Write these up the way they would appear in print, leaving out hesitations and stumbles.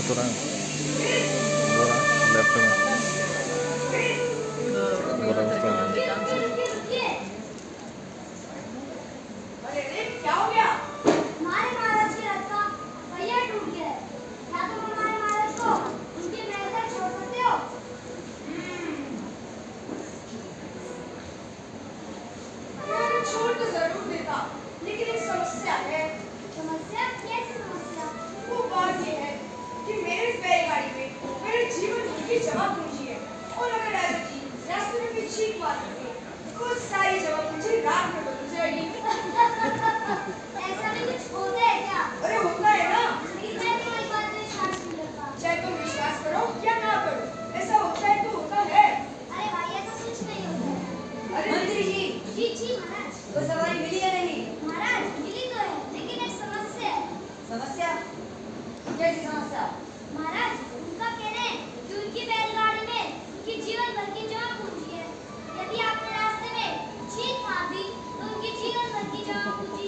वो तो रहा वो रहा लेफ्ट में वो रहा उसका क्या हो गया? हमारे महाराज के रथ का पहिया टूट गया है। क्या तुम हमारे महाराज को उनके महल तक छोड़ सकते हो? मैं छोड़ तो जरूर देता, लेकिन एक समस्या है। समस्या? कैसी समस्या? वो बात ये है कि मेरे इस बैलगाड़ी में मेरे जीवन भर की जमा पूंजी है, और अगर राजा जी रास्ते में भी चीख मार देंगे, तो सारी जमा पूंजी रात में बदल जाएगी। ऐसा भी कुछ होता है क्या? अरे होता है ना। लेकिन मैं तो इस बात में विश्वास नहीं करता। चाहे तुम विश्वास करो या ना करो, ऐसा होता है तो होता है। अरे भाई ऐसा कुछ नहीं होता है। अरे मंत्री जी। जी महाराज। तो सवारी मिली है नहीं? महाराज मिली तो है, लेकिन एक समस्या है। समस्या? कैसी समस्या? महाराज उनका कहना है कि उनकी बैलगाड़ी में उनकी जीवन भर की जमा पूंजी है। यदि आपने रास्ते में चीख मार दी तो उनकी जीवन भर की जमा पूंजी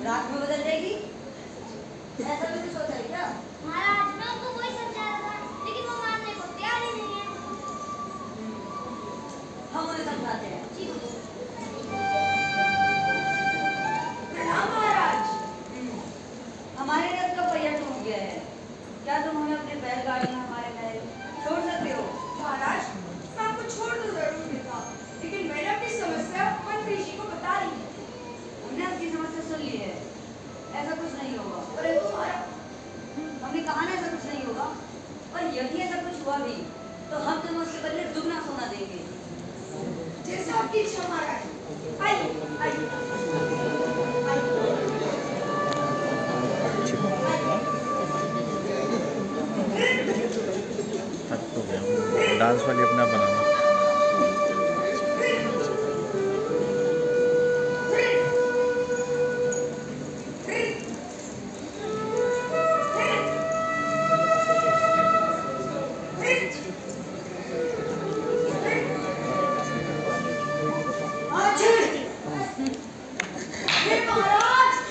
रात में बदल जाएगी। ऐसा भी कुछ होता है क्या? महाराज मैं उनको वही समझा रहा था, लेकिन वो मानने को तैयार ही नहीं है। हम उन्हें समझाते हैं। जी प्रणाम महाराज। हमारे रथ का पहिया टूट गया है। क्या तुम हमें अपनी बैलगाड़ी में हमारे महल छोड़ सकते हो? महाराज मैं आपको छोड़ तो जरूर देता, लेकिन मैंने अपनी समस्या मंत्री जी को बता दी है। हमने आपकी समस्या सुन ली है। ऐसा कुछ नहीं होगा। अरे तुम्हारा हमने कहा ना ऐसा कुछ नहीं होगा। और यदि ऐसा कुछ हुआ भी तो हम तुम्हें उसके बदले दुगना सोना देंगे। जैसा आपकी इच्छा महाराज। आइए आइए डांस वाली अपना बनाना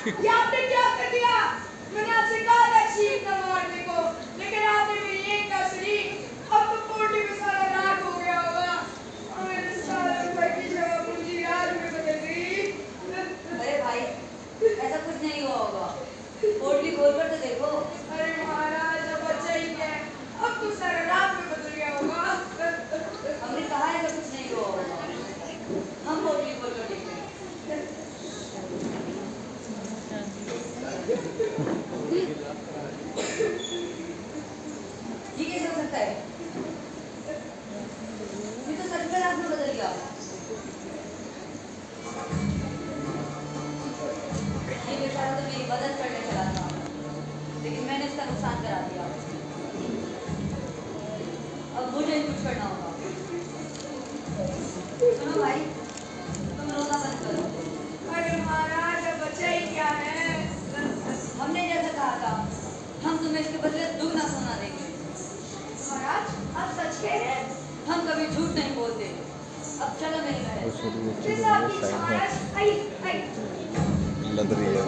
ये आपने क्या कर दिया? मैंने आपसे कहा था चीख न मारने को, लेकिन आपने मेरी एक का शरीक। अब तो पोटली में सारा राख हो गया होगा, और मेरे सारे रुपए की जगह पूंजी राख में बदल गई। अरे भाई ऐसा कुछ नहीं हुआ होगा, पोटली खोल कर तो देखो। अरे महाराज अब बच्चा ही क्या है, अब तो सारा राख में बदल गया होगा। हमने कहा ऐसा कुछ नहीं हुआ होगा, हम पोटली खोल कर देखेंगे। ये कैसे हो सकता है? ये तो सच में रात में बदल गया। ये बेचारा तो मेरी मदद करने चला था, लेकिन मैंने इसका नुकसान करा दिया। अब मुझे ही कुछ करना होगा। सुनो भाई, तुम रोना बंद करो। अरे महाराज अब बच्चा ही क्या है? हमने जैसा कहा था, हम तुम्हें इसके बदले दुगना सोना देंगे। महाराज आप सच कह रहे हैं? हम कभी झूठ नहीं बोलते। अब चलो मेरे घर। जैसा आपकी इच्छा महाराज। आइए लग रही है